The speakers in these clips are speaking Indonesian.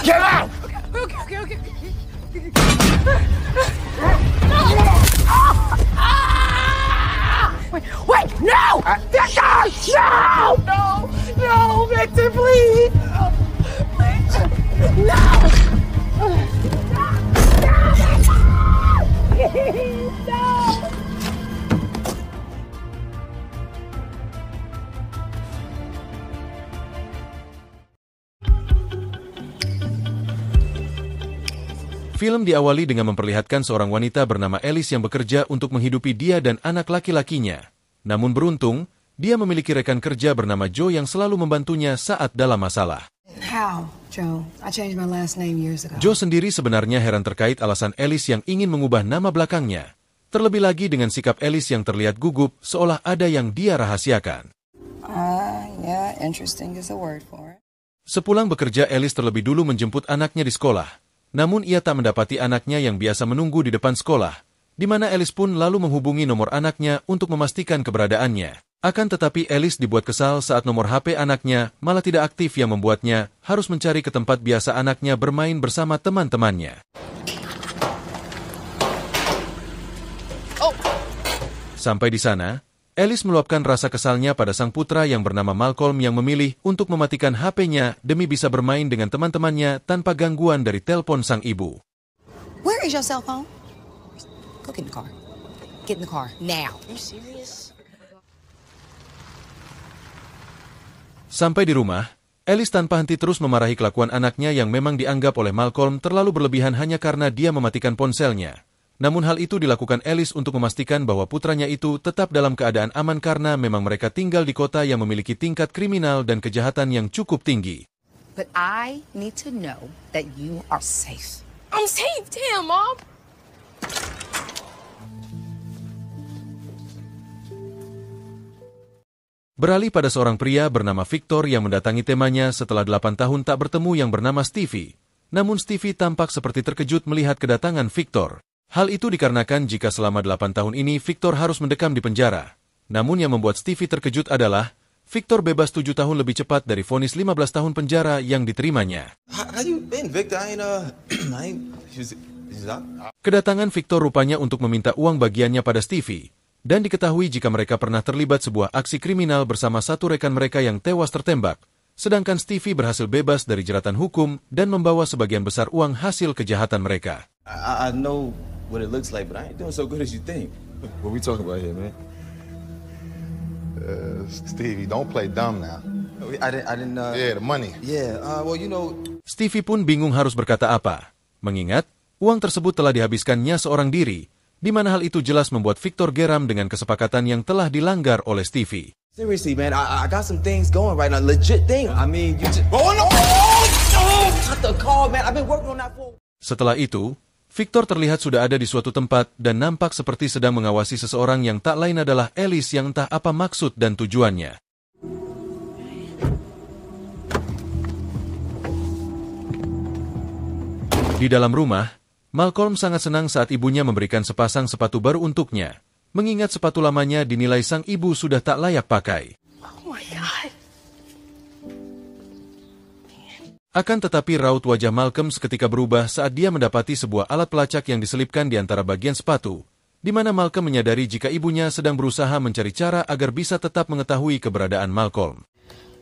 Get out! Okay. Wait, no! Victor! No, Victor, please! Please! No! No! Film diawali dengan memperlihatkan seorang wanita bernama Alice yang bekerja untuk menghidupi dia dan anak laki-lakinya. Namun beruntung, dia memiliki rekan kerja bernama Joe yang selalu membantunya saat dalam masalah. How, Joe? I changed my last name years ago. Joe sendiri sebenarnya heran terkait alasan Alice yang ingin mengubah nama belakangnya. Terlebih lagi dengan sikap Alice yang terlihat gugup seolah ada yang dia rahasiakan. Yeah, interesting is a word for it. Sepulang bekerja, Alice terlebih dulu menjemput anaknya di sekolah. Namun ia tak mendapati anaknya yang biasa menunggu di depan sekolah, di mana Alice pun lalu menghubungi nomor anaknya untuk memastikan keberadaannya. Akan tetapi Alice dibuat kesal saat nomor HP anaknya malah tidak aktif yang membuatnya harus mencari ke tempat biasa anaknya bermain bersama teman-temannya. Sampai di sana, Alice meluapkan rasa kesalnya pada sang putra yang bernama Malcolm yang memilih untuk mematikan HP-nya demi bisa bermain dengan teman-temannya tanpa gangguan dari telepon sang ibu. Where is your cell phone? Go get in the car. Get in the car, now. Are you serious? Sampai di rumah, Alice tanpa henti terus memarahi kelakuan anaknya yang memang dianggap oleh Malcolm terlalu berlebihan hanya karena dia mematikan ponselnya. Namun hal itu dilakukan Alice untuk memastikan bahwa putranya itu tetap dalam keadaan aman karena memang mereka tinggal di kota yang memiliki tingkat kriminal dan kejahatan yang cukup tinggi. But I need to know that you are safe. I'm safe, damn, Mom! Beralih pada seorang pria bernama Victor yang mendatangi temanya setelah 8 tahun tak bertemu yang bernama Stevie. Namun Stevie tampak seperti terkejut melihat kedatangan Victor. Hal itu dikarenakan jika selama 8 tahun ini Victor harus mendekam di penjara. Namun yang membuat Stevie terkejut adalah Victor bebas 7 tahun lebih cepat dari vonis 15 tahun penjara yang diterimanya. How you been, Victor? Kedatangan Victor rupanya untuk meminta uang bagiannya pada Stevie, dan diketahui jika mereka pernah terlibat sebuah aksi kriminal bersama satu rekan mereka yang tewas tertembak, sedangkan Stevie berhasil bebas dari jeratan hukum dan membawa sebagian besar uang hasil kejahatan mereka. I know what it looks like, but I ain't doing so good as you think. What we talking about here, man? Stevie, don't play dumb now. I didn't. Yeah, the money. Yeah, well, you know. Stevie pun bingung harus berkata apa, mengingat uang tersebut telah dihabiskannya seorang diri, di mana hal itu jelas membuat Victor geram dengan kesepakatan yang telah dilanggar oleh Stevie. Seriously, man, I got some things going right now, legit thing. I mean, you just. Oh no! Cut the call, man. I've been working on that for. Setelah itu, Victor terlihat sudah ada di suatu tempat dan nampak seperti sedang mengawasi seseorang yang tak lain adalah Alice yang entah apa maksud dan tujuannya. Di dalam rumah, Malcolm sangat senang saat ibunya memberikan sepasang sepatu baru untuknya, mengingat sepatu lamanya dinilai sang ibu sudah tak layak pakai. Oh my God. Akan tetapi raut wajah Malcolm seketika berubah saat dia mendapati sebuah alat pelacak yang diselipkan di antara bagian sepatu, di mana Malcolm menyadari jika ibunya sedang berusaha mencari cara agar bisa tetap mengetahui keberadaan Malcolm.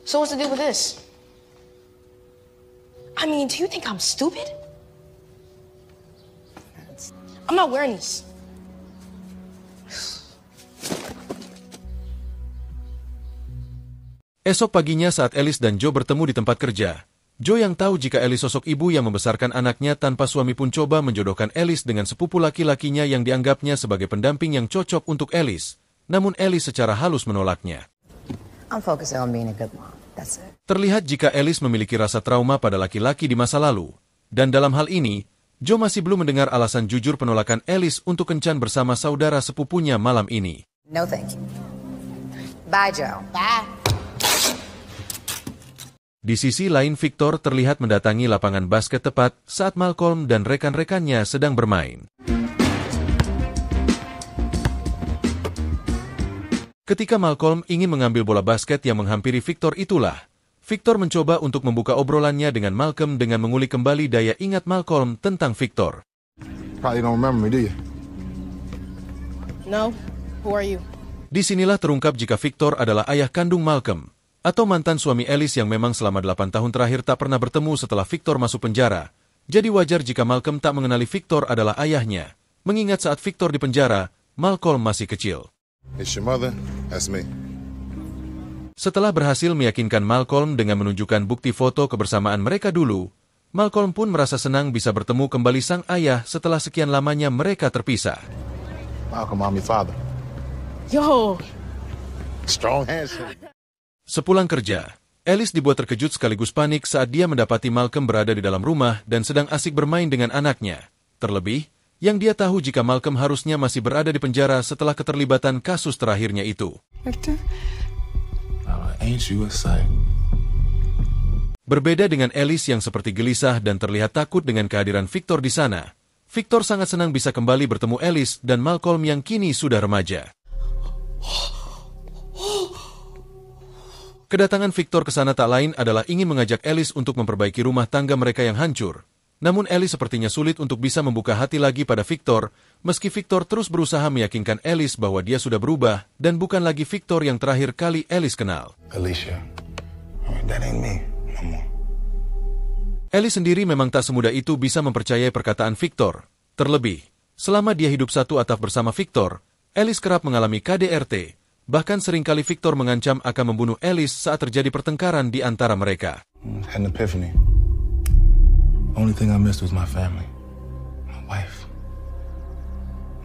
So what's the deal with this? I mean, do you think I'm stupid? I'm not wearing these. Esok paginya saat Alice dan Joe bertemu di tempat kerja, Joe yang tahu jika Alice sosok ibu yang membesarkan anaknya tanpa suami pun coba menjodohkan Alice dengan sepupu laki-lakinya yang dianggapnya sebagai pendamping yang cocok untuk Alice. Namun Alice secara halus menolaknya. I'm focused on being a good mom. That's it. Terlihat jika Alice memiliki rasa trauma pada laki-laki di masa lalu. Dan dalam hal ini, Joe masih belum mendengar alasan jujur penolakan Alice untuk kencan bersama saudara sepupunya malam ini. No thank you. Bye, Joe. Bye. Di sisi lain, Victor terlihat mendatangi lapangan basket tepat saat Malcolm dan rekan-rekannya sedang bermain. Ketika Malcolm ingin mengambil bola basket yang menghampiri Victor itulah, Victor mencoba untuk membuka obrolannya dengan Malcolm dengan mengulik kembali daya ingat Malcolm tentang Victor. Probably don't remember me, do you? No. Who are you? Disinilah terungkap jika Victor adalah ayah kandung Malcolm, atau mantan suami Alice yang memang selama 8 tahun terakhir tak pernah bertemu setelah Victor masuk penjara. Jadi wajar jika Malcolm tak mengenali Victor adalah ayahnya, mengingat saat Victor di penjara, Malcolm masih kecil. It's your mother, that's me. Setelah berhasil meyakinkan Malcolm dengan menunjukkan bukti foto kebersamaan mereka dulu, Malcolm pun merasa senang bisa bertemu kembali sang ayah setelah sekian lamanya mereka terpisah. Malcolm, I'm your father. Yo. Strong handshake. Sepulang kerja, Alice dibuat terkejut sekaligus panik saat dia mendapati Malcolm berada di dalam rumah dan sedang asik bermain dengan anaknya. Terlebih, yang dia tahu jika Malcolm harusnya masih berada di penjara setelah keterlibatan kasus terakhirnya itu. Ain't you a sight? Berbeda dengan Alice yang seperti gelisah dan terlihat takut dengan kehadiran Victor di sana, Victor sangat senang bisa kembali bertemu Alice dan Malcolm yang kini sudah remaja. Kedatangan Victor ke sana tak lain adalah ingin mengajak Alice untuk memperbaiki rumah tangga mereka yang hancur. Namun Alice sepertinya sulit untuk bisa membuka hati lagi pada Victor, meski Victor terus berusaha meyakinkan Alice bahwa dia sudah berubah dan bukan lagi Victor yang terakhir kali Alice kenal. Alicia, that ain't me no more. Alice sendiri memang tak semudah itu bisa mempercayai perkataan Victor. Terlebih, selama dia hidup satu atap bersama Victor, Alice kerap mengalami KDRT. Bahkan seringkali Victor mengancam akan membunuh Alice saat terjadi pertengkaran di antara mereka. Had an epiphany. Only thing I missed was my family. My wife.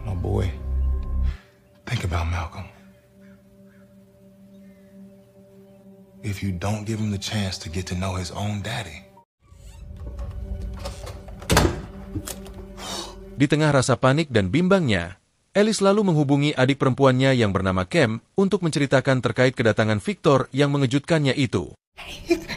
My boy. Think about Malcolm. If you don't give him the chance to get to know his own daddy. Di tengah rasa panik dan bimbangnya, Alice lalu menghubungi adik perempuannya yang bernama Cam untuk menceritakan terkait kedatangan Victor yang mengejutkannya itu.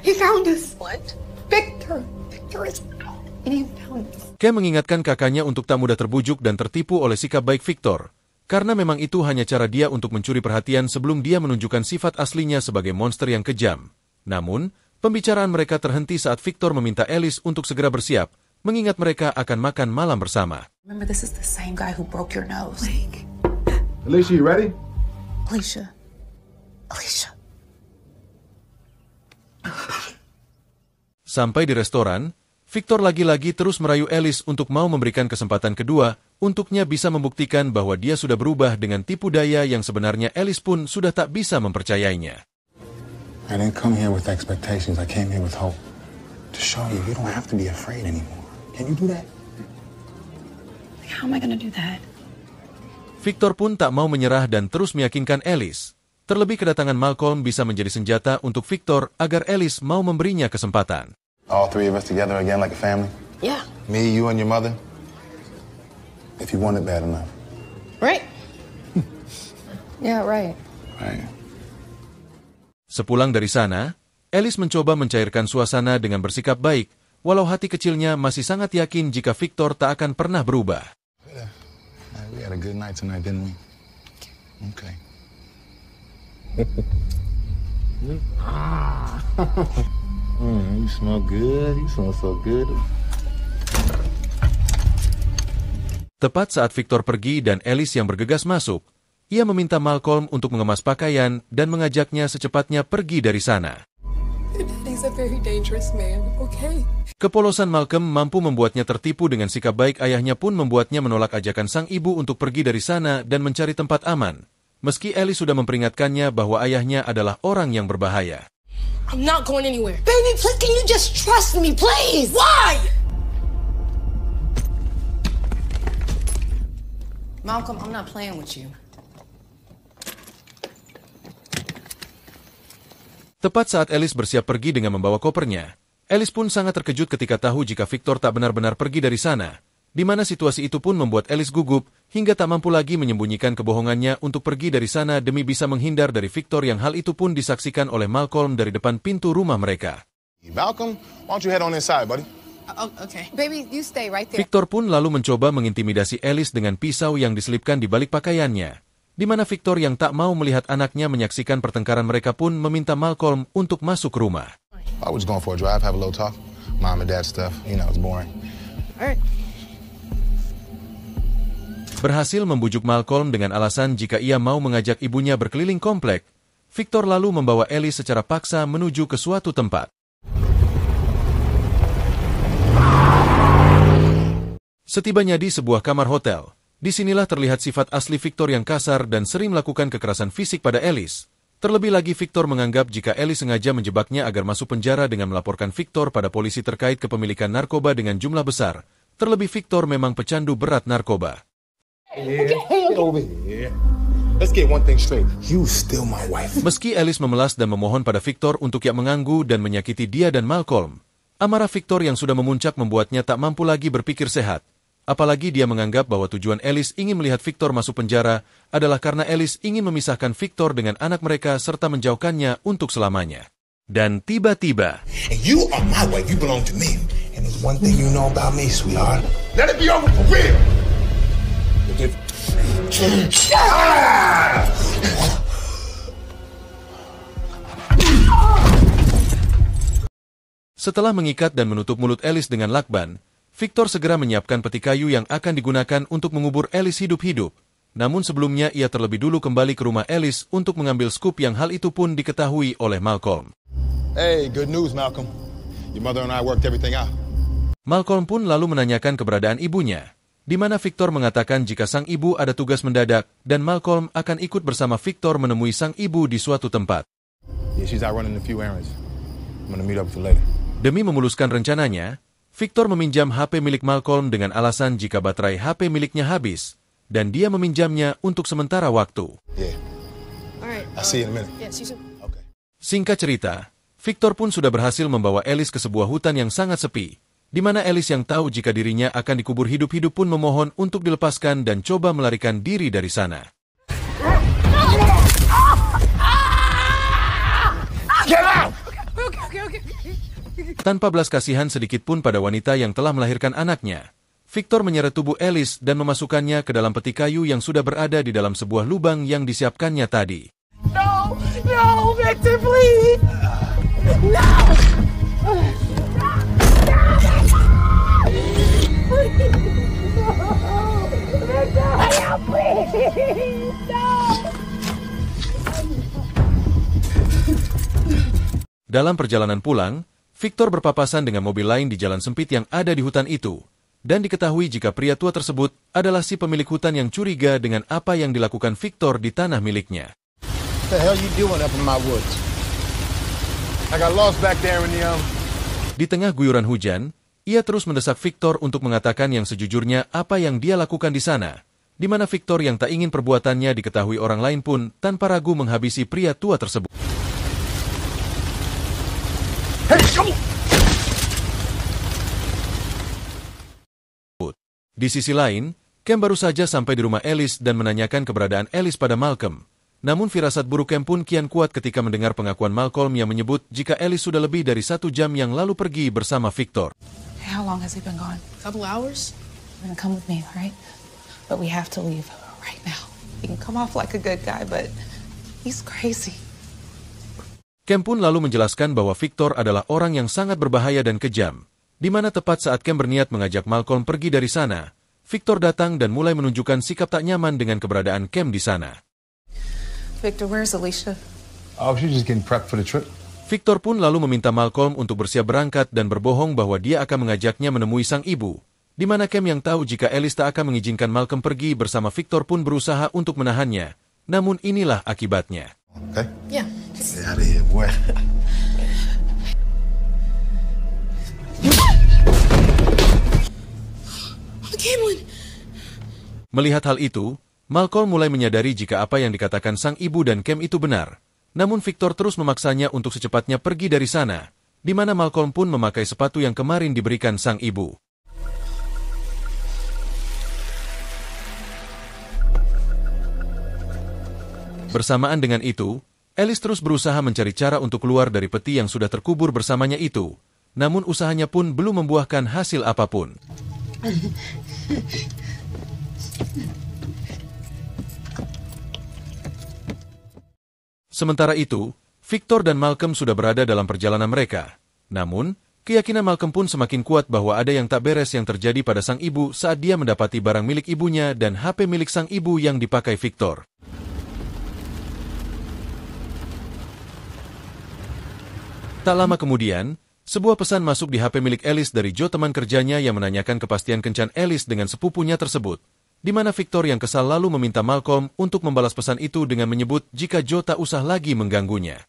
He found us. What? Victor. Victor is out. And he found us. Cam mengingatkan kakaknya untuk tak mudah terbujuk dan tertipu oleh sikap baik Victor, karena memang itu hanya cara dia untuk mencuri perhatian sebelum dia menunjukkan sifat aslinya sebagai monster yang kejam. Namun, pembicaraan mereka terhenti saat Victor meminta Alice untuk segera bersiap, mengingat mereka akan makan malam bersama. Remember, this is the same guy who broke your nose. Alicia, you ready? Alicia. Alicia. Sampai di restoran, Victor lagi-lagi terus merayu Alice untuk mau memberikan kesempatan kedua untuknya bisa membuktikan bahwa dia sudah berubah dengan tipu daya yang sebenarnya Alice pun sudah tak bisa mempercayainya. I didn't come here with expectations. I came here with hope. To show you, you don't have to be afraid anymore. Can you do that? How am I gonna do that? Victor pun tak mau menyerah dan terus meyakinkan Alice. Terlebih kedatangan Malcolm bisa menjadi senjata untuk Victor agar Alice mau memberinya kesempatan. All three of us together again like a family? Yeah. Me, you, and your mother? If you want it bad enough. Right? Yeah, right. Right. Sepulang dari sana, Alice mencoba mencairkan suasana dengan bersikap baik, walau hati kecilnya masih sangat yakin jika Victor tak akan pernah berubah. We had a good night tonight, didn't we? Okay. You smell good. You smell so good. Tepat saat Victor pergi dan Alice yang bergegas masuk, ia meminta Malcolm untuk mengemas pakaian dan mengajaknya secepatnya pergi dari sana. He's a very dangerous man, okay? Kepolosan Malcolm mampu membuatnya tertipu dengan sikap baik ayahnya pun membuatnya menolak ajakan sang ibu untuk pergi dari sana dan mencari tempat aman. Meski Alice sudah memperingatkannya bahwa ayahnya adalah orang yang berbahaya. I'm not going anywhere. Baby, please, can you just trust me, please? Why? Malcolm, I'm not playing with you. Tepat saat Alice bersiap pergi dengan membawa kopernya, Alice pun sangat terkejut ketika tahu jika Victor tak benar-benar pergi dari sana, di mana situasi itu pun membuat Alice gugup hingga tak mampu lagi menyembunyikan kebohongannya untuk pergi dari sana demi bisa menghindar dari Victor yang hal itu pun disaksikan oleh Malcolm dari depan pintu rumah mereka. Malcolm, why don't you head on inside, buddy? Oh, okay. Baby, you stay right there. Victor pun lalu mencoba mengintimidasi Alice dengan pisau yang diselipkan di balik pakaiannya, di mana Victor yang tak mau melihat anaknya menyaksikan pertengkaran mereka pun meminta Malcolm untuk masuk rumah. I was going for a drive, have a little talk. Mom and dad stuff, you know, it's boring. All right. Berhasil membujuk Malcolm dengan alasan jika ia mau mengajak ibunya berkeliling komplek, Victor lalu membawa Alice secara paksa menuju ke suatu tempat. Setibanya di sebuah kamar hotel, disinilah terlihat sifat asli Victor yang kasar dan sering melakukan kekerasan fisik pada Alice. Terlebih lagi Victor menganggap jika Alice sengaja menjebaknya agar masuk penjara dengan melaporkan Victor pada polisi terkait kepemilikan narkoba dengan jumlah besar. Terlebih Victor memang pecandu berat narkoba. Let's get one thing straight. You still my wife. Meski Alice memelas dan memohon pada Victor untuk yang mengganggu dan menyakiti dia dan Malcolm, amarah Victor yang sudah memuncak membuatnya tak mampu lagi berpikir sehat. Apalagi dia menganggap bahwa tujuan Alice ingin melihat Victor masuk penjara adalah karena Alice ingin memisahkan Victor dengan anak mereka serta menjauhkannya untuk selamanya. Dan tiba-tiba, And you are my wife, you belong to me. And there's one thing you know about me, sweetheart. Let it be over for real. Setelah mengikat dan menutup mulut Alice dengan lakban, Victor segera menyiapkan peti kayu yang akan digunakan untuk mengubur Alice hidup-hidup. Namun sebelumnya ia terlebih dulu kembali ke rumah Alice untuk mengambil skup yang hal itu pun diketahui oleh Malcolm. Hey, good news, Malcolm. Your mother and I worked everything out. Malcolm pun lalu menanyakan keberadaan ibunya, di mana Victor mengatakan jika sang ibu ada tugas mendadak dan Malcolm akan ikut bersama Victor menemui sang ibu di suatu tempat. Yeah, she's out running a few errands. I'm gonna meet up with her later. Demi memuluskan rencananya, Victor meminjam HP milik Malcolm dengan alasan jika baterai HP miliknya habis, dan dia meminjamnya untuk sementara waktu. Yeah. All right. I'll see you in a minute. Yeah, see you soon. Okay. Singkat cerita, Victor pun sudah berhasil membawa Alice ke sebuah hutan yang sangat sepi, di mana Alice yang tahu jika dirinya akan dikubur hidup-hidup pun memohon untuk dilepaskan dan coba melarikan diri dari sana. Get out! Okay. Tanpa belas kasihan sedikit pun pada wanita yang telah melahirkan anaknya, Victor menyeret tubuh Alice dan memasukkannya ke dalam peti kayu yang sudah berada di dalam sebuah lubang yang disiapkannya tadi. No, Victor, please. No. Dalam perjalanan pulang, Victor berpapasan dengan mobil lain di jalan sempit yang ada di hutan itu, dan diketahui jika pria tua tersebut adalah si pemilik hutan yang curiga dengan apa yang dilakukan Victor di tanah miliknya. What the hell you doing up in my woods? I got lost back there in the Di tengah guyuran hujan, ia terus mendesak Victor untuk mengatakan yang sejujurnya apa yang dia lakukan di sana, di mana Victor yang tak ingin perbuatannya diketahui orang lain pun tanpa ragu menghabisi pria tua tersebut. Hey, come on! Di sisi lain, Cam baru saja sampai di rumah Alice dan menanyakan keberadaan Alice pada Malcolm. Namun firasat buruk Cam pun kian kuat ketika mendengar pengakuan Malcolm yang menyebut jika Alice sudah lebih dari 1 jam yang lalu pergi bersama Victor. How long has he been gone? Couple hours. You're gonna come with me, right? But we have to leave right now. He can come off like a good guy, but he's crazy. Cam pun lalu menjelaskan bahwa Victor adalah orang yang sangat berbahaya dan kejam, di mana tepat saat Cam berniat mengajak Malcolm pergi dari sana, Victor datang dan mulai menunjukkan sikap tak nyaman dengan keberadaan Cam di sana. Victor, where's Alicia? Oh, she's just getting prepped for the trip. Victor pun lalu meminta Malcolm untuk bersiap berangkat dan berbohong bahwa dia akan mengajaknya menemui sang ibu, di mana Cam yang tahu jika Alice tak akan mengizinkan Malcolm pergi bersama Victor pun berusaha untuk menahannya. Namun inilah akibatnya. Okay? Yeah. Get out of here, boy. Camlin. Melihat hal itu, Malcolm mulai menyadari jika apa yang dikatakan sang ibu dan Cam itu benar. Namun Victor terus memaksanya untuk secepatnya pergi dari sana, di mana Malcolm pun memakai sepatu yang kemarin diberikan sang ibu. Bersamaan dengan itu, Alice terus berusaha mencari cara untuk keluar dari peti yang sudah terkubur bersamanya itu. Namun usahanya pun belum membuahkan hasil apapun. Sementara itu, Victor dan Malcolm sudah berada dalam perjalanan mereka, Namun, keyakinan Malcolm pun semakin kuat bahwa ada yang tak beres yang terjadi pada sang ibu saat dia mendapati barang milik ibunya dan HP milik sang ibu yang dipakai Victor. Tak lama kemudian, sebuah pesan masuk di HP milik Alice dari Joe teman kerjanya yang menanyakan kepastian kencan Alice dengan sepupunya tersebut, di mana Victor yang kesal lalu meminta Malcolm untuk membalas pesan itu dengan menyebut jika Joe tak usah lagi mengganggunya.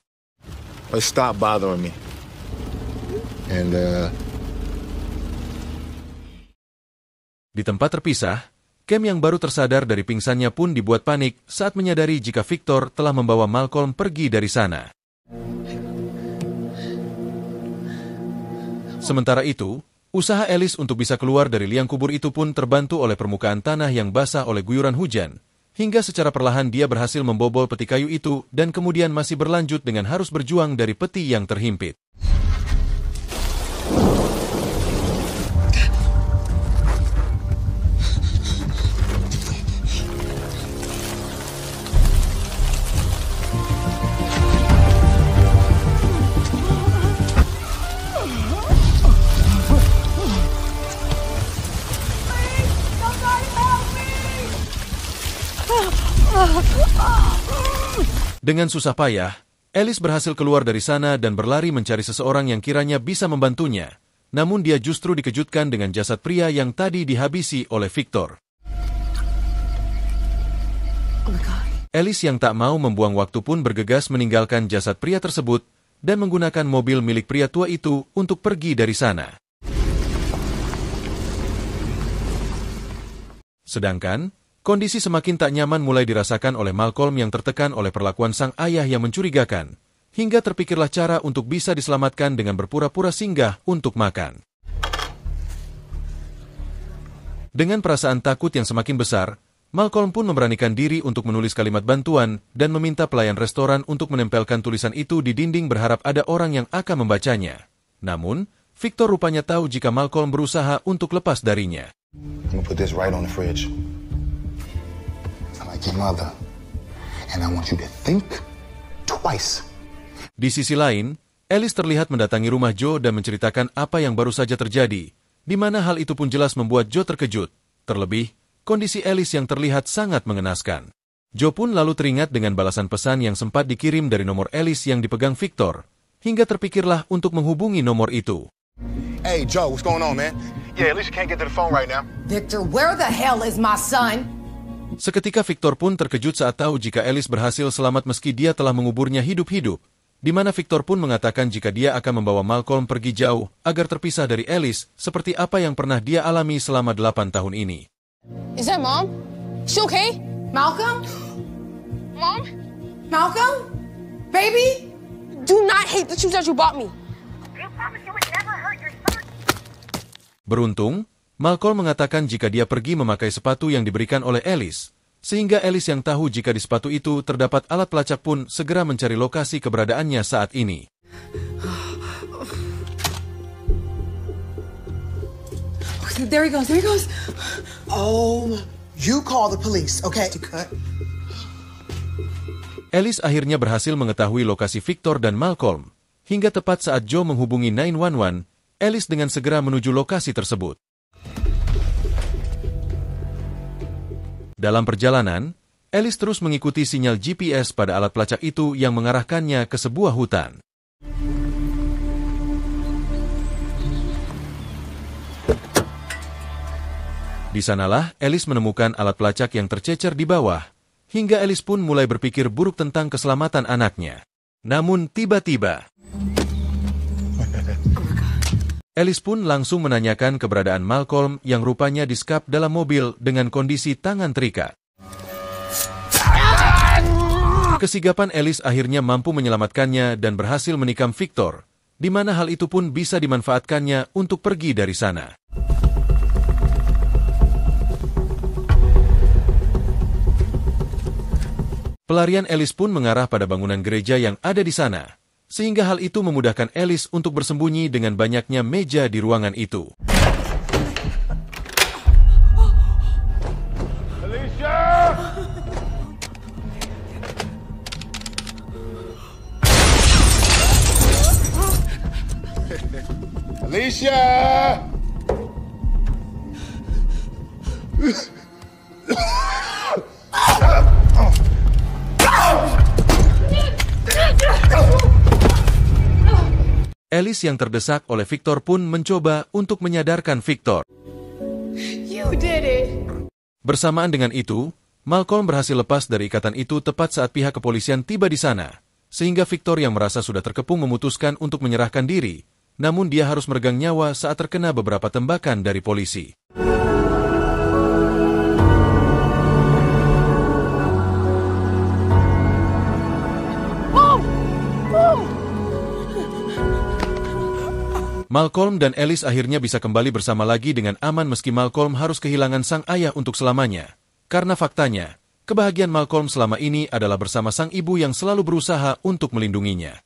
Stop bothering me. And, Di tempat terpisah, Cam yang baru tersadar dari pingsannya pun dibuat panik saat menyadari jika Victor telah membawa Malcolm pergi dari sana. Sementara itu, usaha Alice untuk bisa keluar dari liang kubur itu pun terbantu oleh permukaan tanah yang basah oleh guyuran hujan, hingga secara perlahan dia berhasil membobol peti kayu itu dan kemudian masih berlanjut dengan harus berjuang dari peti yang terhimpit. Dengan susah payah, Alice berhasil keluar dari sana dan berlari mencari seseorang yang kiranya bisa membantunya. Namun dia justru dikejutkan dengan jasad pria yang tadi dihabisi oleh Victor. Alice yang tak mau membuang waktu pun bergegas meninggalkan jasad pria tersebut dan menggunakan mobil milik pria tua itu untuk pergi dari sana. Sedangkan, kondisi semakin tak nyaman mulai dirasakan oleh Malcolm yang tertekan oleh perlakuan sang ayah yang mencurigakan, hingga terpikirlah cara untuk bisa diselamatkan dengan berpura-pura singgah untuk makan. Dengan perasaan takut yang semakin besar, Malcolm pun memberanikan diri untuk menulis kalimat bantuan dan meminta pelayan restoran untuk menempelkan tulisan itu di dinding berharap ada orang yang akan membacanya. Namun, Victor rupanya tahu jika Malcolm berusaha untuk lepas darinya. I'm gonna put this right on the fridge. Your mother, and I want you to think twice. Di sisi lain, Alice terlihat mendatangi rumah Joe dan menceritakan apa yang baru saja terjadi, di mana hal itu pun jelas membuat Joe terkejut. Terlebih, kondisi Alice yang terlihat sangat mengenaskan. Joe pun lalu teringat dengan balasan pesan yang sempat dikirim dari nomor Alice yang dipegang Victor, hingga terpikirlah untuk menghubungi nomor itu. Hey Joe, what's going on, man? Yeah, Alicia can't get to the phone right now. Victor, where the hell is my son? Seketika Victor pun terkejut saat tahu jika Alice berhasil selamat meski dia telah menguburnya hidup-hidup, di mana Victor pun mengatakan jika dia akan membawa Malcolm pergi jauh agar terpisah dari Alice seperti apa yang pernah dia alami selama 8 tahun ini. Is that Mom? She okay? Malcolm? Mom? Malcolm? Baby? Do not hate the shoes that you bought me. You promised you would never hurt your son. Beruntung, Malcolm mengatakan jika dia pergi memakai sepatu yang diberikan oleh Alice, sehingga Alice yang tahu jika di sepatu itu terdapat alat pelacak pun segera mencari lokasi keberadaannya saat ini. There he goes, there he goes. Oh, you call the police, okay? Alice akhirnya berhasil mengetahui lokasi Victor dan Malcolm, hingga tepat saat Joe menghubungi 911, Alice dengan segera menuju lokasi tersebut. Dalam perjalanan, Alice terus mengikuti sinyal GPS pada alat pelacak itu yang mengarahkannya ke sebuah hutan. Di sanalah Alice menemukan alat pelacak yang tercecer di bawah, hingga Alice pun mulai berpikir buruk tentang keselamatan anaknya. Namun tiba-tiba, Alice pun langsung menanyakan keberadaan Malcolm yang rupanya disekap dalam mobil dengan kondisi tangan terikat. Kesigapan Alice akhirnya mampu menyelamatkannya dan berhasil menikam Victor, di mana hal itu pun bisa dimanfaatkannya untuk pergi dari sana. Pelarian Alice pun mengarah pada bangunan gereja yang ada di sana, sehingga hal itu memudahkan Alice untuk bersembunyi dengan banyaknya meja di ruangan itu. Alicia! Alice yang terdesak oleh Victor pun mencoba untuk menyadarkan Victor. You did it. Bersamaan dengan itu, Malcolm berhasil lepas dari ikatan itu tepat saat pihak kepolisian tiba di sana, sehingga Victor yang merasa sudah terkepung memutuskan untuk menyerahkan diri, namun dia harus meregang nyawa saat terkena beberapa tembakan dari polisi. Malcolm dan Alice akhirnya bisa kembali bersama lagi dengan aman meski Malcolm harus kehilangan sang ayah untuk selamanya. Karena faktanya, kebahagiaan Malcolm selama ini adalah bersama sang ibu yang selalu berusaha untuk melindunginya.